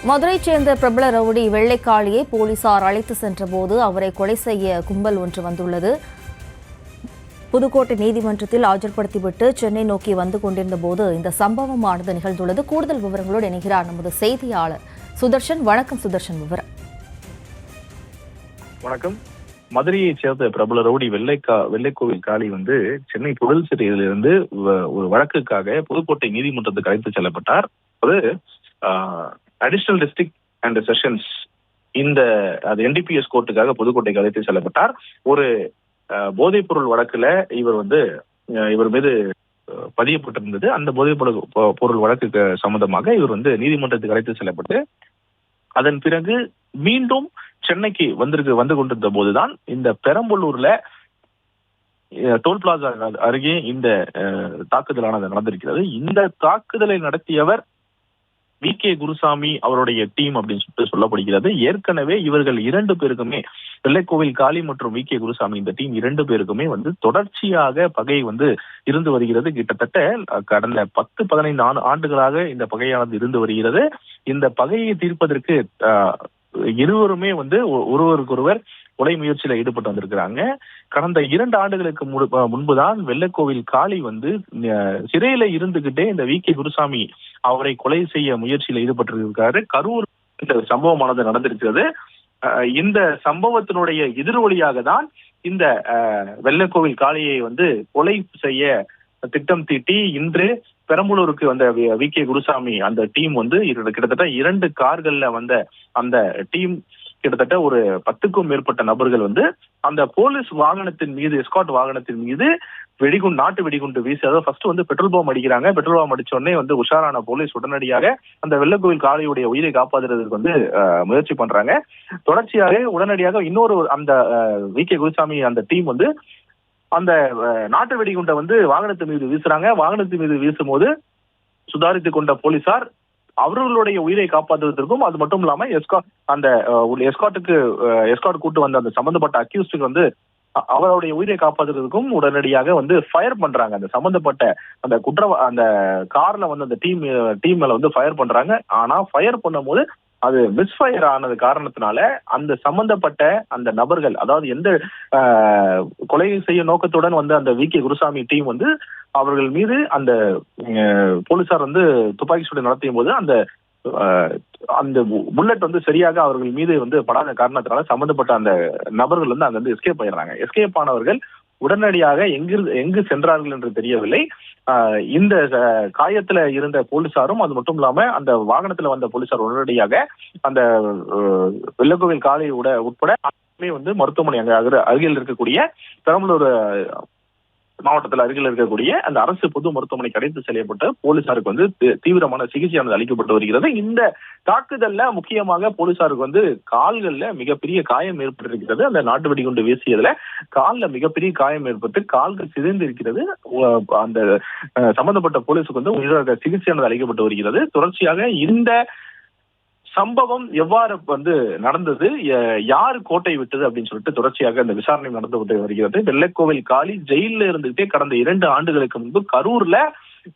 மதுரைச் சேர்ந்த பிரபல ரவுடி வெள்ளைக்காளியை போலீசார் அழைத்து சென்றபோது அவரை கொலை செய்ய கும்பல் ஒன்று வந்துள்ளது. புதுக்கோட்டை நீதிமன்றத்தில் ஆஜர்படுத்திவிட்டு சென்னை நோக்கி வந்து கொண்டிருந்த போது இந்த சம்பவமானது நிகழ்ந்துள்ளது. கூடுதல் விவரங்களோடு இணைகிறார் நமது செய்தியாளர் சுதர்ஷன். வணக்கம் சுதர்ஷன், விவரம். வணக்கம். மதுரையைச் சேர்ந்த பிரபல ரவுடி வெள்ளைக்கோவில் காளி சென்னை புழல் சிறையிலிருந்து ஒரு வழக்குக்காக புதுக்கோட்டை நீதிமன்றத்துக்கு அழைத்து செல்லப்பட்டார். Additional district and sessions NDPS கோர்ட்டுக்காக புதுக்கோட்டைக்கு அழைத்து செல்லப்பட்டார். ஒரு போதைப் பொருள் வழக்குல இவர் மீது பதியப்பட்டிருந்தது. அந்த போதைப் பொருள் வழக்கு சம்பந்தமாக இவர் நீதிமன்றத்துக்கு அழைத்து செல்லப்பட்டு அதன் பிறகு மீண்டும் சென்னைக்கு வந்து கொண்டிருந்த போதுதான் இந்த பெரம்பலூர்ல டோல் பிளாசா அருகே இந்த தாக்குதலானது நடந்திருக்கிறது. இந்த தாக்குதலை நடத்தியவர் VK குருசாமி அவருடைய டீம் அப்படின்னு சொல்லிட்டு சொல்லப்படுகிறது. ஏற்கனவே இவர்கள் இரண்டு பேருக்குமே, வெள்ளைக்கோவில் காளி மற்றும் VK குருசாமி, இந்த டீம் இரண்டு பேருக்குமே தொடர்ச்சியாக பகை இருந்து வருகிறது. கிட்டத்தட்ட கடந்த 10-15 ஆண்டுகளாக இந்த பகையானது இருந்து வருகிறது. இந்த பகையை தீர்ப்பதற்கு இருவருமே ஒருவருக்கொருவர் கொலை முயற்சியில ஈடுபட்டு வந்திருக்கிறாங்க. கடந்த 2 ஆண்டுகளுக்கு முன்புதான் வெள்ளைக்கோவில் காளி சிறையில இருந்துகிட்டே இந்த VK குருசாமி அவரை கொலை செய்ய முயற்சியில ஈடுபட்டிருக்காரு. கரூர் இந்த சம்பவமானது நடந்திருக்கிறது. இந்த சம்பவத்தினுடைய எதிரொலியாக தான் இந்த வெள்ளைக்கோவில் காளியை கொலை செய்ய திட்டம் தீட்டி இன்று பெரம்பலூருக்கு வந்த VK குருசாமி அந்த டீம் கிட்டத்தட்ட 2 கார்கள்ல அந்த டீம் கிட்டத்தட்ட ஒரு 10க்கும் மேற்பட்ட நபர்கள் அந்த போலீஸ் வாகனத்தின் மீது, எஸ்கார்ட் வாகனத்தின் மீது நாட்டு வெடிகுண்டு வீசி, அதாவது ஃபர்ஸ்ட் பெட்ரோல் பாம் அடிக்கிறாங்க. பெட்ரோல் பாம் அடிச்ச உடனே உஷாரான போலீஸ் உடனடியாக அந்த வெள்ளைக்கோவில் காளியுடைய உயிரை காப்பாற்றுறதுக்கு முயற்சி பண்றாங்க. தொடர்ச்சியாக உடனடியாக இன்னொரு அந்த VK குருசாமி அந்த டீம் அந்த நாட்டு வெடிகுண்டை வாகனத்தின் மீது வீசுறாங்க. வாகனத்தின் மீது வீசும் போது சுதாரித்துக் கொண்ட போலீசார் அவர்களுடைய உயிரை காப்பாற்றுவதற்கும், அது மட்டும் இல்லாம எஸ்கார்ட் கூட்டு வந்த அந்த சம்பந்தப்பட்ட அக்யூஸ்டுக்கு அவருடைய உயிரை காப்பாற்றுறதுக்கும் உடனடியாக ஃபயர் பண்றாங்க. அந்த சம்பந்தப்பட்ட அந்த கார்ல அந்த டீம் மேல ஃபயர் பண்றாங்க. ஆனா ஃபயர் பண்ணும் போது அது மிஸ்ஃபயர் ஆனது காரணத்தினால அந்த சம்பந்தப்பட்ட அந்த நபர்கள், அதாவது எந்த கொலை செய்ய நோக்கத்துடன் அந்த VK குருசாமி டீம் அவர்கள் மீது அந்த போலீசார் துப்பாக்கி சூடு நடத்தியும் போது அந்த புல்லட் சரியாக அவர்கள் மீது படாத காரணத்தினால சம்பந்தப்பட்ட அந்த நபர்கள் அங்க எஸ்கேப் ஆயிடுறாங்க. எஸ்கேப் ஆனவர்கள் உடனடியாக எங்கு சென்றார்கள் என்று தெரியவில்லை. இந்த காயத்துல இருந்த போலீசாரும், அது மட்டும் இல்லாம அந்த வாகனத்துல வந்த போலீசார் உடனடியாக அந்த வெள்ளைக்கோவில் காளி உட்பட மருத்துவமனை அங்க அருகில் இருக்கக்கூடிய பெரம்பலூர் மாவட்டத்தில் அருகில் இருக்கக்கூடிய அந்த அரசு பொது மருத்துவமனைக்கு அழைத்து செல்லப்பட்ட போலீசாருக்கு தீவிரமான சிகிச்சையானது அளிக்கப்பட்டு வருகிறது. இந்த தாக்குதல்ல முக்கியமாக போலீசாருக்கு கால்கள்ல மிகப்பெரிய காயம் ஏற்பட்டிருக்கிறது. அந்த நாட்டு வெடிகுண்டு வீசியதுல கால்ல மிகப்பெரிய காயம் ஏற்பட்டு கால்கள் சிதைந்து இருக்கிறது. அந்த சம்பந்தப்பட்ட போலீஸுக்கு உயிரிழந்த சிகிச்சையானது அளிக்கப்பட்டு வருகிறது. தொடர்ச்சியாக இந்த சம்பவம் எவ்வாறு நடந்தது, யாரு கோட்டை விட்டது அப்படின்னு சொல்லிட்டு தொடர்ச்சியாக அந்த விசாரணை நடந்து வருகிறது. வெள்ளைக்கோவில் காளி ஜெயில இருந்துகிட்டே கடந்த 2 ஆண்டுகளுக்கு முன்பு கரூர்ல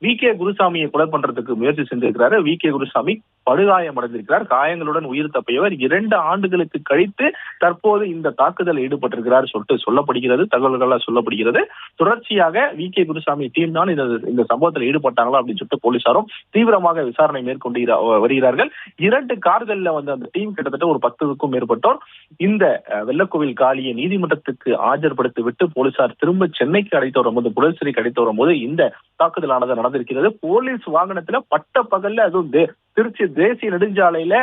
VK குருசாமியை கொலை பண்றதுக்கு முயற்சி செஞ்சிருக்கிறாரு. VK குருசாமி படுகாயம் அடைந்திருக்கிறார். காயங்களுடன் உயிர் தப்பியவர் 2 ஆண்டுகளுக்கு கழித்து தற்போது இந்த தாக்குதல் ஈடுபட்டிருக்கிறார் சொல்லிட்டு சொல்லப்படுகிறது, தகவல்களால் சொல்லப்படுகிறது. தொடர்ச்சியாக VK குருசாமி டீம் தான் இந்த சம்பவத்தில் ஈடுபட்டாங்களா அப்படின்னு சொல்லிட்டு போலீசாரும் தீவிரமாக விசாரணை மேற்கொண்டு வருகிறார்கள். 2 கார்கள்ல அந்த டீம் கிட்டத்தட்ட ஒரு 10க்கும் மேற்பட்டோர் இந்த வெள்ளைக்கோவில் காளியை நீதிமன்றத்துக்கு ஆஜர்படுத்தி விட்டு போலீசார் திரும்ப சென்னைக்கு அழைத்து வரும்போது, புழல் சிறைக்கு அழைத்து வரும்போது இந்த தாக்குதலானது நடந்திருக்கிறது. போலீஸ் வாகனத்துல பட்ட பகல்ல, அதுவும் திருச்சி தேசிய நெடுஞ்சாலையில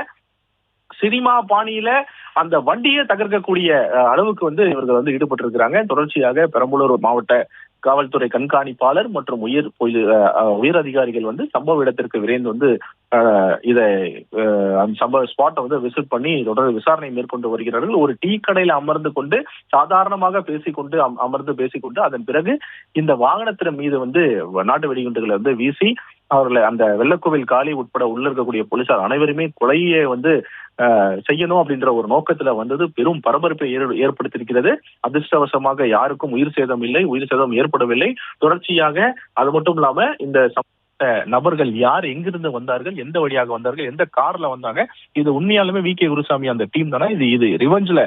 சினிமா பாணியில அந்த வண்டியை தகர்க்கக்கூடிய அளவுக்கு இவர்கள் ஈடுபட்டிருக்கிறாங்க. தொடர்ச்சியாக பெரம்பலூர் மாவட்ட காவல்துறை கண்காணிப்பாளர் மற்றும் உயர் அதிகாரிகள் சம்பவ இடத்திற்கு விரைந்து சம்பவ ஸ்பாட்டை விசிட் பண்ணி தொடர் விசாரணை மேற்கொண்டு வருகிறார்கள். ஒரு டீ கடையில அமர்ந்து கொண்டு சாதாரணமாக அமர்ந்து பேசிக்கொண்டு அதன் பிறகு இந்த வாகனத்தின் மீது நாட்டு வெடிகுண்டுகளை வீசி அவர்களை அந்த வெள்ளைக்கோவில் காளி உட்பட உள்ள இருக்கக்கூடிய போலீசார் அனைவருமே கொலையை செய்யணும் அப்படின்ற ஒரு நோக்கத்துல பெரும் பரபரப்பை ஏற்படுத்தியிருக்கிறது. அதிர்ஷ்டவசமாக யாருக்கும் உயிர் சேதம் ஏற்படவில்லை. தொடர்ச்சியாக அது மட்டும் இல்லாம இந்த நபர்கள் யார், எங்கிருந்து வந்தார்கள், எந்த வழியாக வந்தார்கள், எந்த கார்ல வந்தாங்க, இது உண்மையாலுமே வி.கே. குருசாமி அந்த டீம் தானே, இது ரிவெஞ்ச்ல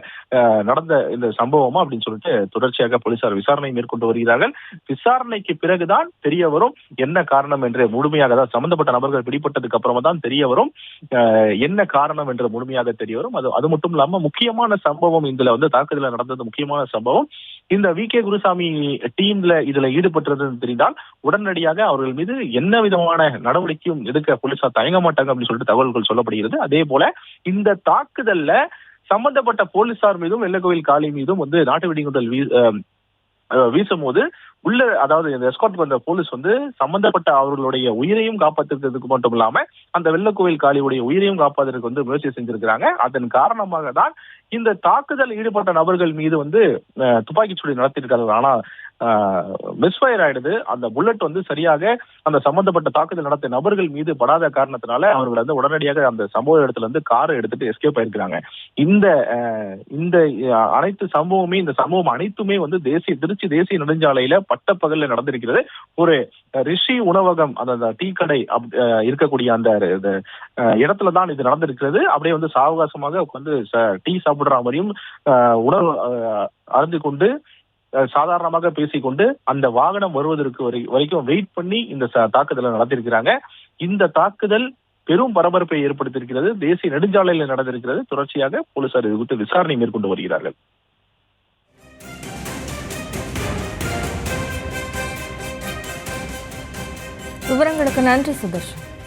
நடந்த இந்த சம்பவமா அப்படின்னு சொல்லிட்டு தொடர்ச்சியாக போலீசார் விசாரணை மேற்கொண்டு வருகிறார்கள். விசாரணைக்கு பிறகுதான் தெரிய வரும் என்ன காரணம் என்று முழுமையாக, அதாவது சம்பந்தப்பட்ட நபர்கள் பிடிப்பட்டதுக்கு அப்புறமா தான் தெரிய வரும் என்ன காரணம் என்று முழுமையாக தெரிய வரும். அது மட்டும் இல்லாம முக்கியமான சம்பவம் இதுல வந்து தாக்குதல நடந்தது முக்கியமான சம்பவம், இந்த வி.கே. குருசாமி டீம்ல இதுல ஈடுபட்டது தெரிந்தால் உடனடியாக அவர்கள் மீது என்ன விதமான நடவடிக்கையும் எடுக்க போலீசார் தயங்க மாட்டாங்க அப்படின்னு சொல்லிட்டு தகவல்கள் சொல்லப்படுகிறது. அதே போல இந்த தாக்குதல்ல சம்பந்தப்பட்ட போலீசார் மீதும் வெள்ளக்கோவில் காளி மீதும் வந்து நாட்டு வெடிகுண்டல் வீசும் போது உள்ள, அதாவது இந்த எஸ்கார்ட் வந்த போலீஸ் வந்து சம்பந்தப்பட்ட அவர்களுடைய உயிரையும் காப்பாற்றுறதுக்கு மட்டும் இல்லாம அந்த வெள்ளக்கோவில் காளியுடைய உயிரையும் காப்பாற்றுறதுக்கு வந்து முயற்சி செஞ்சிருக்கிறாங்க. அதன் காரணமாக தான் இந்த தாக்குதல் ஈடுபட்ட நபர்கள் மீது வந்து துப்பாக்கிச்சூடு நடத்தியிருக்காங்க. ஆனா மிஸ்ஃபயர் ஆயிடுது. அந்த புல்லட் வந்து சரியாக அந்த சம்பந்தப்பட்ட தாக்குதல் நடத்திய நபர்கள் மீது படாத காரணத்தினால அவர்கள் வந்து உடனடியாக அந்த சம்பவ இடத்துல இருந்து காரை எடுத்துட்டு எஸ்கேப் ஆயிருக்கிறாங்க. இந்த அனைத்து சம்பவமே, இந்த சம்பவம் அனைத்துமே வந்து திருச்சி தேசிய நெடுஞ்சாலையில பட்டப்பகல்ல நடந்திருக்கிறது. ஒரு ரிஷி உணவகம், அந்த டீ கடை இருக்கக்கூடிய அந்த இடத்துல தான் இது நடந்திருக்கிறது. அப்படியே வந்து சாவகாசமாக வந்து டீ சாப்பிடுற மாதிரியும் உணவு அருந்து கொண்டு சாதாரணமாக பேசிக்கொண்டு அந்த வாகனம் வருவதற்கு வரைக்கும் வெயிட் பண்ணி இந்த தாக்குதலை நடத்தியிருக்கிறாங்க. இந்த தாக்குதல் பெரும் பரபரப்பை ஏற்படுத்தியிருக்கிறது. தேசிய நெடுஞ்சாலையில் நடந்திருக்கிறது. தொடர்ச்சியாக போலீசார் இது குறித்து விசாரணை மேற்கொண்டு வருகிறார்கள். விவரங்களுக்கு நன்றி சுதர்ஷன்.